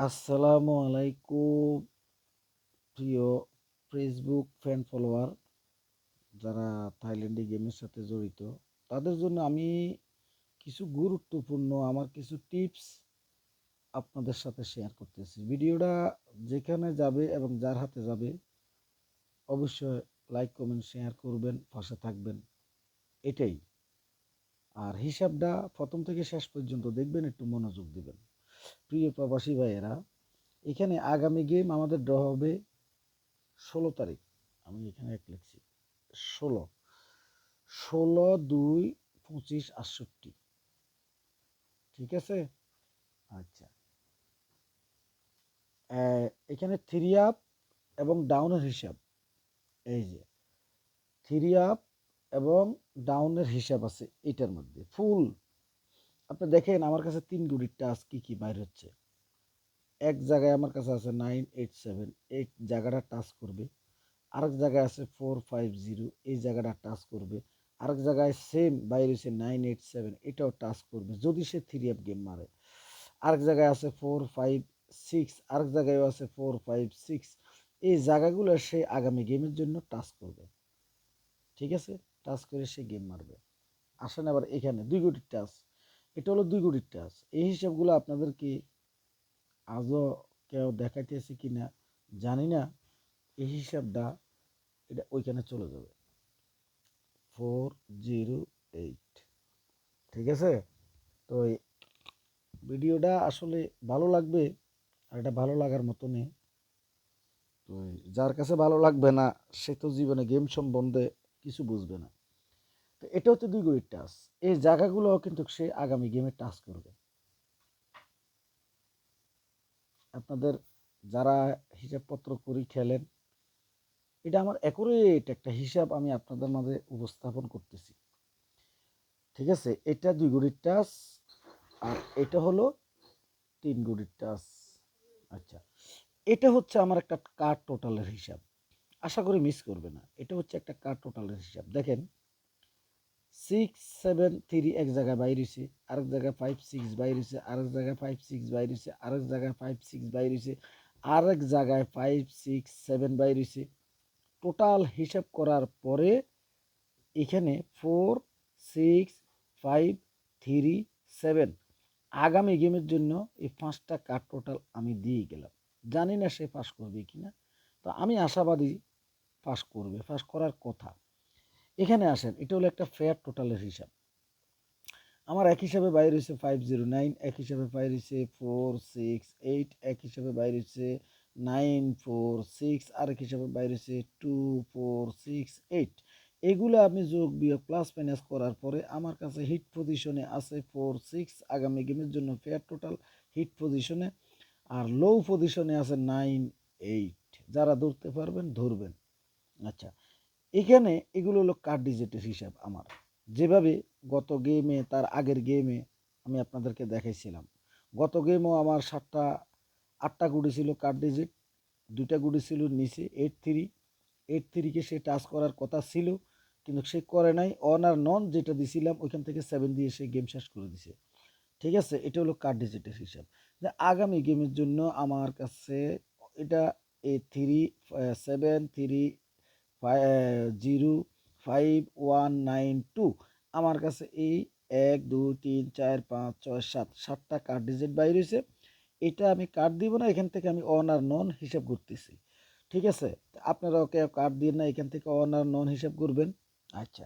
আসসালামু আলাইকুম প্রিয় ফেসবুক ফ্যান ফলোয়ার যারা থাইল্যান্ডে গেমের সাথে জড়িত তাদের জন্য আমি কিছু গুরুত্বপূর্ণ আমার কিছু টিপস আপনাদের সাথে শেয়ার করতেছি। ভিডিওটা যেখানে যাবে এবং যার হাতে যাবে অবশ্যই লাইক কমেন্ট শেয়ার করবেন, পাশে থাকবেন, এটাই। আর হিসাবটা প্রথম থেকে শেষ পর্যন্ত দেখবেন, একটু মনোযোগ দিবেন। প্রিয় প্রবাসী ভাইয়েরা, এখানে আগামী গেম আমাদের ড্র হবে 16 তারিখ। আমি এখানে এক লিখছি 16, 16/2/25/68। ঠিক আছে। আচ্ছা, এখানে থ্রি আপ এবং ডাউনের হিসাব, এই যে থ্রি আপ এবং ডাউনের হিসাব আছে এটার মধ্যে ফুল। আপনি দেখেন আমার কাছে 3 গুড়ির টাস্ক কি কি বাইর হচ্ছে। এক জায়গায় আমার কাছে আছে 987, এই জায়গাটা টাচ করবে। আরেক জায়গায় আছে 450, এই জায়গাটা টাচ করবে। আরেক জায়গায় সেম বাইরে হচ্ছে 987, এটাও টাচ করবে যদি সে থ্রি আপ গেম মারে। আরেক জায়গায় আছে 456, আরেক জায়গায়ও আছে 456। এই জায়গাগুলো সে আগামী গেমের জন্য টাচ করবে। ঠিক আছে, টাচ করে সে গেম মারবে। আসেন আবার এখানে 2 কোটির টাচ, এটা হলো 2 কোটির টাচ। এই হিসাবগুলো আপনাদেরকে আজও কেউ দেখাইতেছে কিনা জানি না। এই হিসাবটা এটা ওইখানে চলে যাবে 408। ঠিক আছে। তো এই ভিডিওটা আসলে ভালো লাগবে, আর এটা ভালো লাগার মতনই। তো যার কাছে ভালো লাগবে না সে তো জীবনে গেম সম্বন্ধে কিছু বুঝবে না। তো এটা হচ্ছে 2 কোটির টাচ। এই জায়গাগুলো কিন্তু সে আগামী গেমে টাচ করবে। আপনাদের যারা হিসাবপত্র করি খেলেন, এটা আমার অ্যাকুরেট একটা হিসাব আমি আপনাদের মাঝে উপস্থাপন করতেছি। ঠিক আছে, এটা 2 কোটির টাচ, আর এটা হলো 3 কোটির টাচ। আচ্ছা, এটা হচ্ছে আমার একটা কার্ড টোটালের হিসাব। আশা করি মিস করবে না। এটা হচ্ছে একটা কার্ড টোটালের হিসাব। দেখেন 673 এক জায়গায় বাইরেছে, আরেক জায়গায় 56 বাইরেছে, আরেক জায়গায় 56 বাইরেছে, আরেক জায়গায় 56 বাইরেছে, আরেক জায়গায় 567 বাইরেছে। টোটাল হিসাব করার পরে এখানে 4, 6, 5, 3, 7 আগামী গেমের জন্য এই 5টা কার্ড টোটাল আমি দিয়ে গেলাম। জানি না সে পাস করবে কিনা, তো আমি আশাবাদী পাস করবে, পাস করার কথা। এখানে আসেন, এটা হলো একটা ফেয়ার টোটালের হিসাব। আমার এক হিসাবে বাইরে হচ্ছে 509, এক হিসাবে বাইরে হচ্ছে 468, এক হিসাবে বাইরে হচ্ছে 946, আরেক হিসাবে বাইরে হচ্ছে 2468। এগুলো আপনি যোগ বিয়োগ প্লাস মাইনাস করার পরে আমার কাছে হিট পজিশনে আছে 46 আগামী গেমের জন্য ফেয়ার টোটাল হিট পজিশনে। আর লো পজিশনে আছে 98। যারা ধরতে পারবেন ধরবেন। আচ্ছা, এখানে এগুলো হলো কার্ড ডিজিটের হিসাব আমার। যেভাবে গত গেমে, তার আগের গেমে আমি আপনাদেরকে দেখাইছিলাম। গত গেমও আমার 8টা গুটি ছিল কার্ড ডিজিট, 2টা গুটি ছিল নিচে 83। 83কে সে টাচ করার কথা ছিল, কিন্তু সে করে নাই। অন আর নন যেটা দিছিলাম ওইখান থেকে 7 দিয়ে সে গেম শেষ করে দিছে। ঠিক আছে, এটা হলো কার্ড ডিজিটের হিসাব। যে আগামী গেমের জন্য আমার কাছে এটা 37305192 আমার কাছে এই 1 2 3 4 5 6 7 কার্ড ডিজিট বাইর হয়েছে। এটা আমি কার্ড দিব না, এখান থেকে আমি অন আর নন হিসাব করতেছি। ঠিক আছে, আপনারাও কেউ কার্ড দিয়ে না, এখান থেকে অন আর নন হিসাব করবেন। আচ্ছা,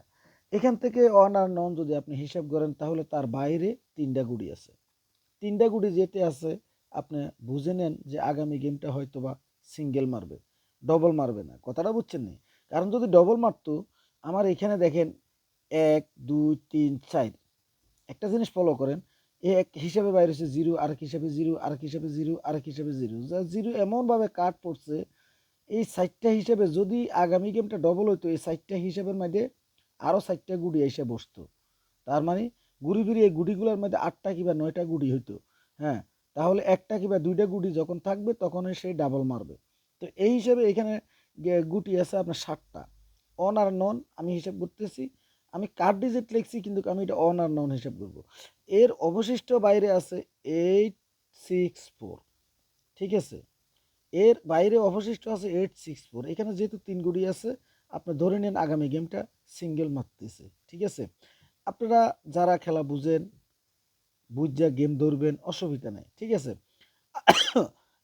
এখান থেকে অন আর নন যদি আপনি হিসাব করেন তাহলে তার বাইরে 3টা গুড়ি আছে। 3টা গুটি যেতে আছে আপনি বুঝে নেন যে আগামী গেমটা হয়তো বা সিঙ্গেল মারবে, ডবল মারবে না। কথাটা বুঝছেন নি? কারণ যদি ডবল মারতো, আমার এখানে দেখেন 1 2 3 4, একটা জিনিস ফলো করেন। এক হিসাবে বাইরে হচ্ছে জিরো, আরেক হিসাবে জিরো, আরেক হিসাবে জিরো, আরেক হিসাবে জিরো, যা জিরো এমনভাবে কাট পড়ছে। এই 4টা হিসাবে যদি আগামী গেমটা ডবল হইতো, এই 4টা হিসাবের মধ্যে আরও 4টা গুটি এসে বসতো। তার মানে ঘুরি ফিরি এই গুটিগুলোর মধ্যে 8টা কিংবা 9টা গুটি হইতো। হ্যাঁ, তাহলে একটা কিংবা 2টা গুটি যখন থাকবে তখন সে ডাবল মারবে। তো এই হিসাবে এখানে গুটি আছে আপনার 7টা। অন আর নন আমি হিসাব করতেছি। আমি কার্ড ডিজিট লিখছি কিন্তু আমি এটা অন আর নন হিসাব করব। এর অবশিষ্ট বাইরে আছে 864। ঠিক আছে। এর বাইরে অবশিষ্ট আছে 864। এখানে যেহেতু 3 গুটি আছে, আপনি ধরে নেন আগামী গেমটা সিঙ্গেল মারতেছে, ঠিক আছে। আপনারা যারা খেলা বুঝেন, বুঝা গেম ধরবেন, অসুবিধা নেই, ঠিক আছে।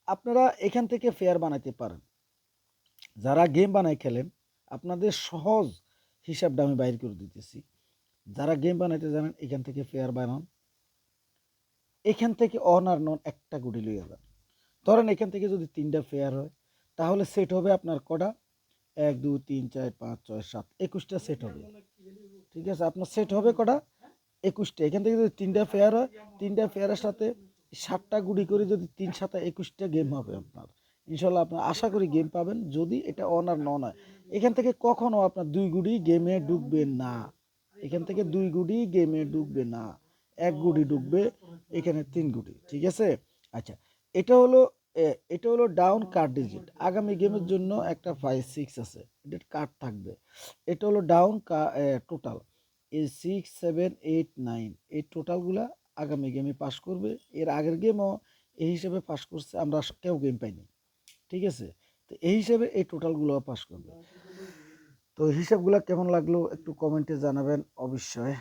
আপনারা এখান থেকে ফেয়ার বানাইতে পারেন। যারা গেম বানায় খেলেন, আপনাদের সহজ হিসাবটা আমি বাইর করে দিতেছি। যারা গেম বানাইতে জানেন, এখান থেকে ফেয়ার বানান, এখান থেকে অন আর নন একটা গুটি লইয়া যান। ধরেন এখান থেকে যদি 3টা ফেয়ার হয়, তাহলে সেট হবে আপনার কটা, 1 2 3 4 5 6 7, 21টা সেট হবে, ঠিক আছে। আপনার সেট হবে কটা, 21টা। এখান থেকে যদি 3টা ফেয়ার হয়, 3টা ফেয়ারের সাথে 7টা গুটি করে যদি 3 7 21টা গেম হবে আপনার। ইনশাল্লাহ আপনার আশা করি গেম পাবেন, যদি এটা অন আর নন হয়। এখান থেকে কখনো আপনার 2 গুটি গেমে ঢুকবে না, এখান থেকে 2 গুটি গেমে ঢুকবে না, 1 গুটি ঢুকবে, এখানে 3 গুটি, ঠিক আছে। আচ্ছা, এটা হলো এটা হলো ডাউন কার্ড ডিজিট। আগামী গেমের জন্য একটা 5 6 আছে, এটা কার্ড থাকবে। এটা হলো ডাউন টোটাল, এই 6 7 8 9, এই টোটালগুলা আগামী গেমে পাস করবে। এর আগের গেমও এই হিসেবে পাস করছে, আমরা কেউ গেম পাইনি, ঠিক আছে। তো এই হিসেবে এই টোটালগুলো পাস করবে। তো হিসাবগুলো কেমন লাগলো একটু কমেন্টে জানাবেন অবশ্যই।